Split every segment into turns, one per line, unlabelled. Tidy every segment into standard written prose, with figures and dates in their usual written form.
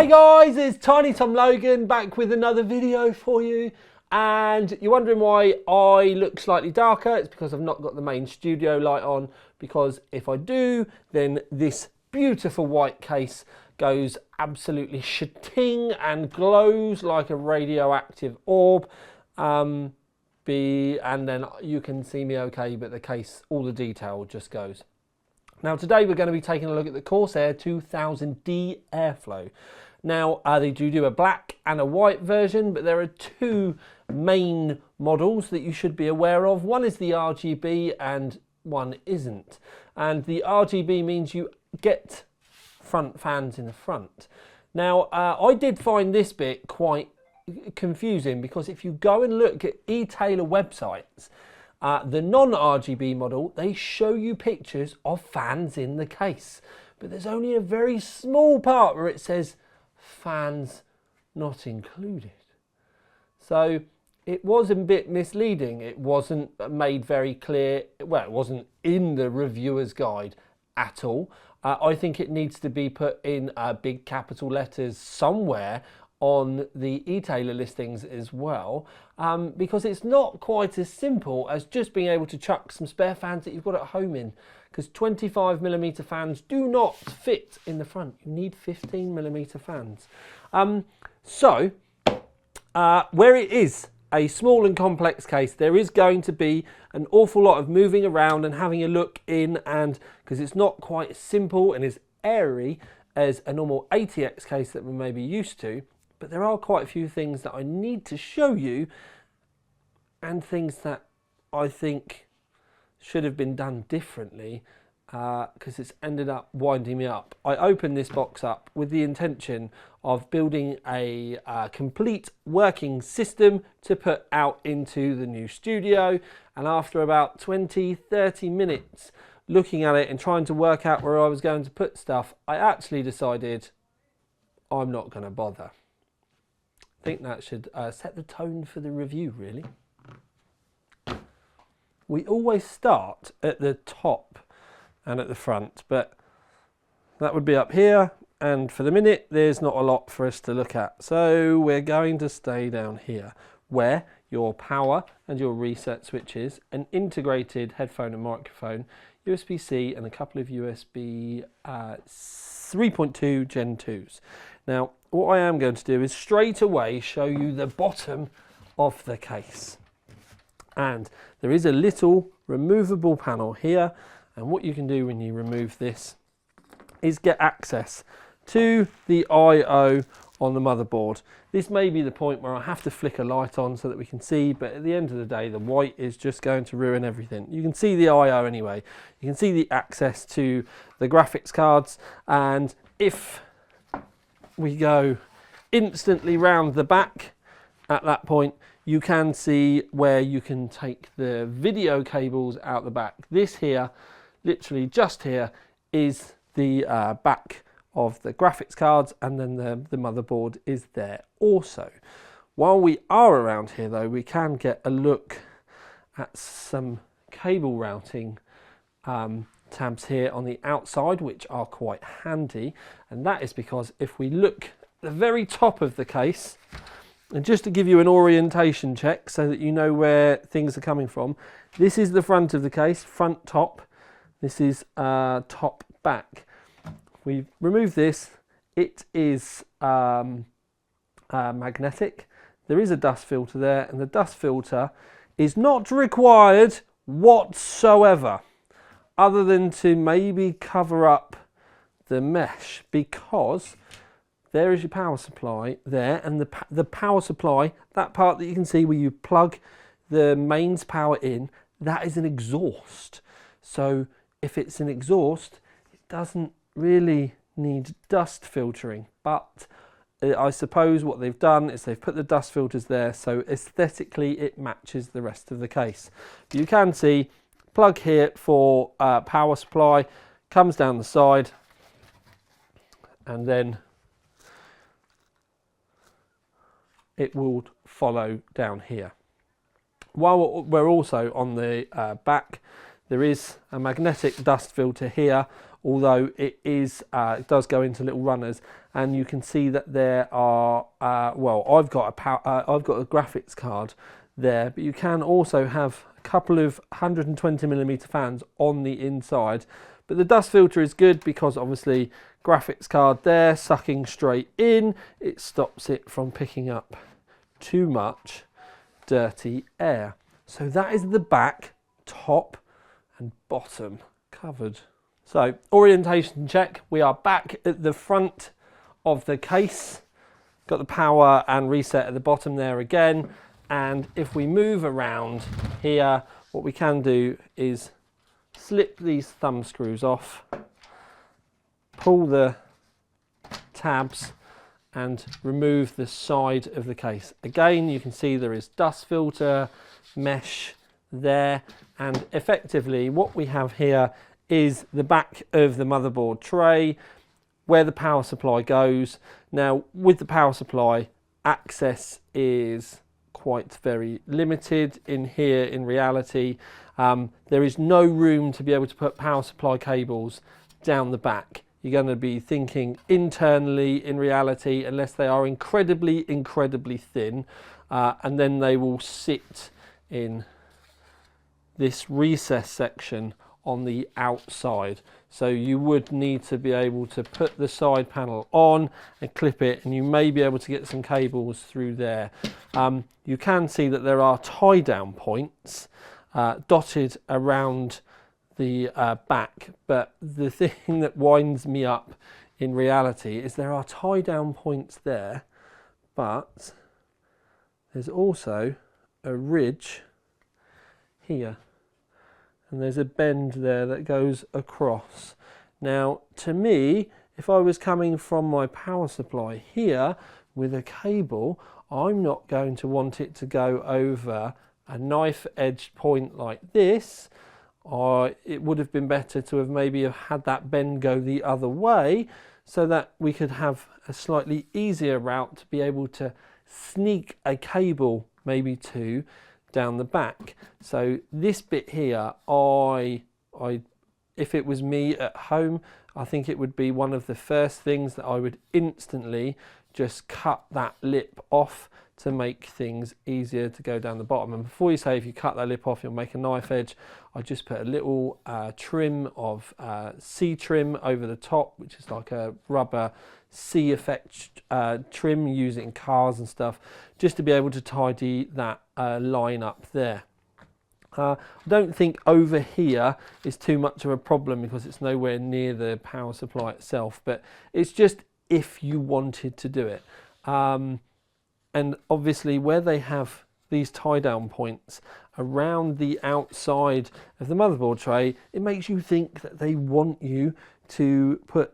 Hey guys, it's Tiny Tom Logan back with another video for you, and you're wondering why I look slightly darker. It's because I've not got the main studio light on, because if I do, then this beautiful white case goes absolutely shitting and glows like a radioactive orb, and then you can see me okay, but the case, all the detail just goes. Now today we're going to be taking a look at the Corsair 2000D Airflow. Now they do a black and a white version, but there are two main models that you should be aware of. One is the RGB and one isn't. And the RGB means you get front fans in the front. Now I did find this bit quite confusing, because if you go and look at e-tailer websites, the non-RGB model, they show you pictures of fans in the case, but there's only a very small part where it says fans not included. So it was a bit misleading. It wasn't made very clear. Well, it wasn't in the reviewer's guide at all. I think it needs to be put in big capital letters somewhere on the e-tailer listings as well, because it's not quite as simple as just being able to chuck some spare fans that you've got at home in, because 25mm fans do not fit in the front. You need 15mm fans. Where it is a small and complex case, there is going to be an awful lot of moving around and having a look in, and because it's not quite as simple and as airy as a normal ATX case that we may be used to. But there are quite a few things that I need to show you, and things that I think should have been done differently, because it's ended up winding me up. I opened this box up with the intention of building a complete working system to put out into the new studio, and after about 20-30 minutes looking at it and trying to work out where I was going to put stuff, I actually decided I'm not going to bother. I think that should set the tone for the review, really. We always start at the top and at the front, but that would be up here, and for the minute there's not a lot for us to look at, so we're going to stay down here, where your power and your reset switches, an integrated headphone and microphone, USB-C, and a couple of USB 3.2 Gen 2s. Now, what I am going to do is straight away show you the bottom of the case. And there is a little removable panel here, and what you can do when you remove this is get access to the I/O on the motherboard. This may be the point where I have to flick a light on so that we can see, but at the end of the day, the white is just going to ruin everything. You can see the I/O anyway. You can see the access to the graphics cards, and if we go instantly round the back at that point, you can see where you can take the video cables out the back. This here, literally just here, is the back of the graphics cards, and then the motherboard is there also. While we are around here though, we can get a look at some cable routing tabs here on the outside, which are quite handy, and that is because if we look at the very top of the case, and just to give you an orientation check so that you know where things are coming from, this is the front of the case, front top, this is top back. We remove this, it is magnetic, there is a dust filter there, and the dust filter is not required whatsoever, other than to maybe cover up the mesh, because there is your power supply there, and the power supply, that part that you can see where you plug the mains power in, that is an exhaust. So if it's an exhaust, it doesn't really need dust filtering, but I suppose what they've done is they've put the dust filters there so aesthetically it matches the rest of the case. You can see plug here for power supply, comes down the side, and then it will follow down here. While we're also on the back, there is a magnetic dust filter here, although it does go into little runners, and you can see that there are, well, I've got a graphics card there, but you can also have a couple of 120mm fans on the inside. But the dust filter is good because obviously graphics card there, sucking straight in, it stops it from picking up too much dirty air. So that is the back, top and bottom covered. So orientation check, we are back at the front of the case. Got the power and reset at the bottom there again. And if we move around here, what we can do is slip these thumb screws off, pull the tabs and remove the side of the case. Again, you can see there is dust filter, mesh there, and effectively what we have here is the back of the motherboard tray where the power supply goes. Now with the power supply, access is quite very limited in here in reality. There is no room to be able to put power supply cables down the back. You're going to be thinking internally in reality, unless they are incredibly thin, and then they will sit in this recess section on the outside. So you would need to be able to put the side panel on and clip it, and you may be able to get some cables through there. You can see that there are tie down points dotted around the back, but the thing that winds me up in reality is there are tie down points there, but there's also a ridge here, and there's a bend there that goes across. Now to me, if I was coming from my power supply here with a cable, I'm not going to want it to go over a knife edged point like this. Or it would have been better to have maybe had that bend go the other way, so that we could have a slightly easier route to be able to sneak a cable maybe to down the back. So this bit here, if it was me at home, I think it would be one of the first things that I would instantly just cut that lip off to make things easier to go down the bottom. And before you say if you cut that lip off you'll make a knife edge, I just put a little trim of C trim over the top, which is like a rubber C effect trim you use it in cars and stuff, just to be able to tidy that line up there. I don't think over here is too much of a problem because it's nowhere near the power supply itself, but it's just if you wanted to do it. And obviously where they have these tie down points around the outside of the motherboard tray, it makes you think that they want you to put,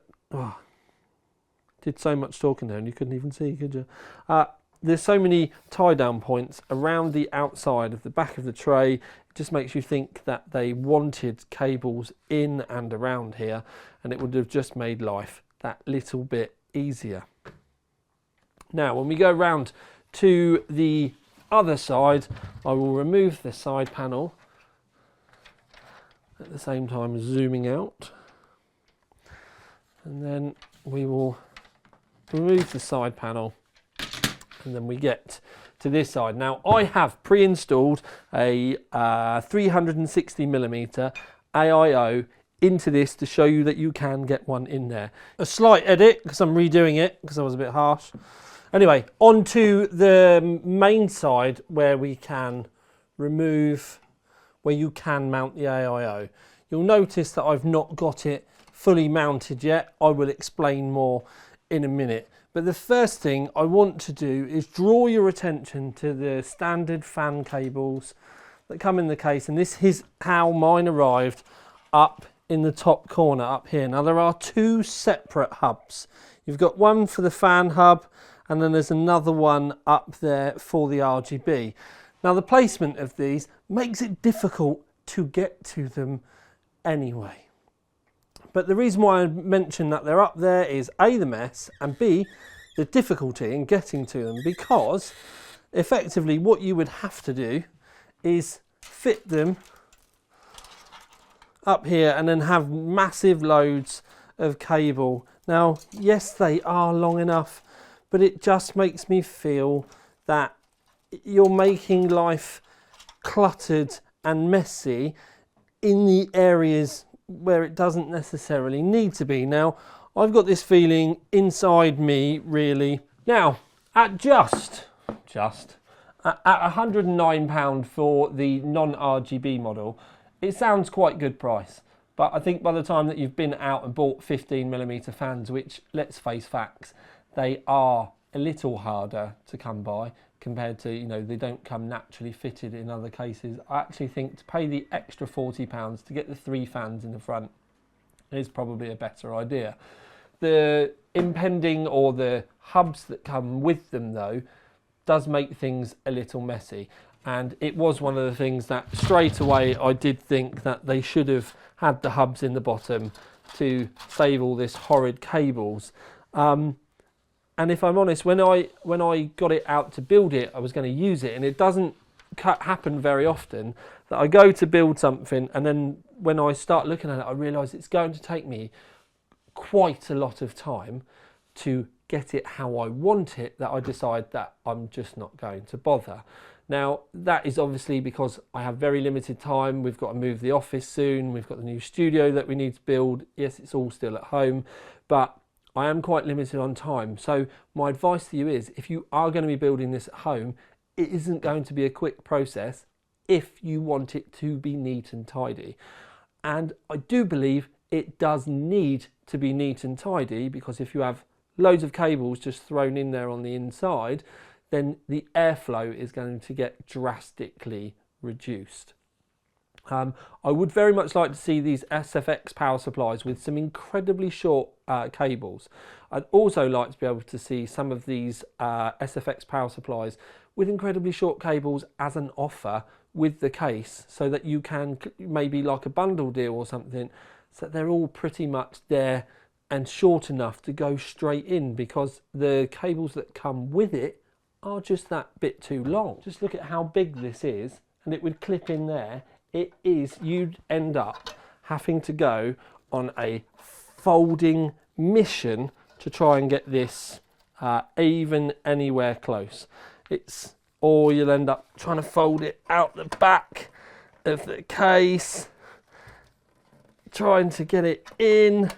did so much talking there and you couldn't even see, could you? There's so many tie down points around the outside of the back of the tray, it just makes you think that they wanted cables in and around here, and it would have just made life that little bit easier. Now when we go round to the other side, I will remove the side panel at the same time zooming out, and then we will remove the side panel, and then we get to this side. Now I have pre-installed a 360mm AIO into this to show you that you can get one in there. A slight edit because I'm redoing it because I was a bit harsh. Anyway, onto the main side where we can remove, where you can mount the AIO. You'll notice that I've not got it fully mounted yet. I will explain more in a minute. But the first thing I want to do is draw your attention to the standard fan cables that come in the case. And this is how mine arrived up in the top corner up here. Now there are two separate hubs. You've got one for the fan hub, and then there's another one up there for the RGB. Now the placement of these makes it difficult to get to them anyway. But the reason why I mention that they're up there is A, the mess, and B, the difficulty in getting to them, because effectively what you would have to do is fit them up here and then have massive loads of cable Now, yes, they are long enough, but it just makes me feel that you're making life cluttered and messy in the areas where it doesn't necessarily need to be. Now, I've got this feeling inside me, really. Now, at just at £109 for the non-RGB model, it sounds quite good price. But I think by the time that you've been out and bought 15mm fans, which, let's face facts, they are a little harder to come by compared to, you know, they don't come naturally fitted in other cases. I actually think to pay the extra £40 to get the 3 fans in the front is probably a better idea. The impending or the hubs that come with them, though, does make things a little messy. And it was one of the things that straight away I did think that they should have had the hubs in the bottom to save all this horrid cables. And if I'm honest, when I got it out to build it, I was going to use it, and it doesn't happen very often that I go to build something, and then when I start looking at it, I realise it's going to take me quite a lot of time to get it how I want it, that I decide that I'm just not going to bother. Now, that is obviously because I have very limited time. We've got to move the office soon. We've got the new studio that we need to build. Yes, it's all still at home, but I am quite limited on time. So my advice to you is, if you are going to be building this at home, it isn't going to be a quick process if you want it to be neat and tidy. And I do believe it does need to be neat and tidy, because if you have loads of cables just thrown in there on the inside, then the airflow is going to get drastically reduced. I would very much like to see these SFX power supplies with some incredibly short cables. I'd also like to be able to see some of these SFX power supplies with incredibly short cables as an offer with the case, so that you can maybe like a bundle deal or something, so that they're all pretty much there and short enough to go straight in, because the cables that come with it are just that bit too long. Just look at how big this is, and it would clip in there. You'd end up having to go on a folding mission to try and get this even anywhere close. Or you'll end up trying to fold it out the back of the case, trying to get it in,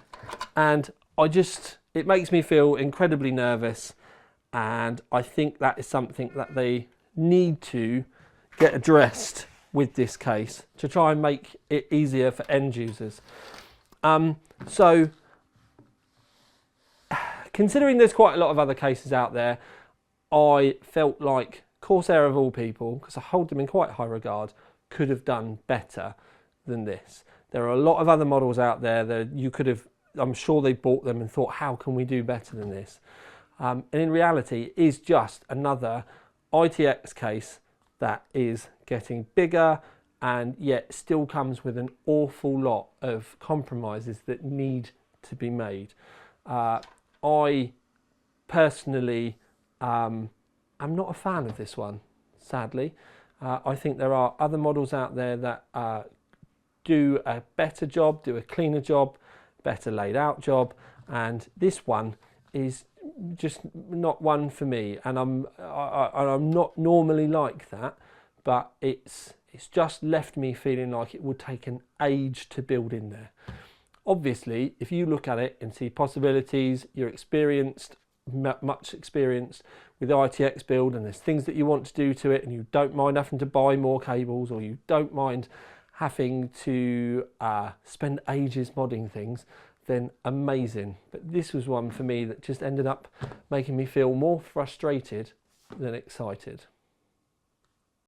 and it makes me feel incredibly nervous, and I think that is something that they need to get addressed with this case to try and make it easier for end users. So considering there's quite a lot of other cases out there, I felt like Corsair, of all people, because I hold them in quite high regard, could have done better than this. There are a lot of other models out there that you could have, I'm sure they bought them and thought, how can we do better than this? And in reality, it is just another ITX case that is getting bigger, and yet still comes with an awful lot of compromises that need to be made. I personally am not a fan of this one, sadly. I think there are other models out there that do a better job, do a cleaner job, better laid out job, and this one is just not one for me. And I'm not normally like that, but it's just left me feeling like it would take an age to build in there. Obviously, if you look at it and see possibilities, you're experienced, much experienced with the ITX build, and there's things that you want to do to it, and you don't mind having to buy more cables, or you don't mind having to spend ages modding things, then amazing. But this was one for me that just ended up making me feel more frustrated than excited.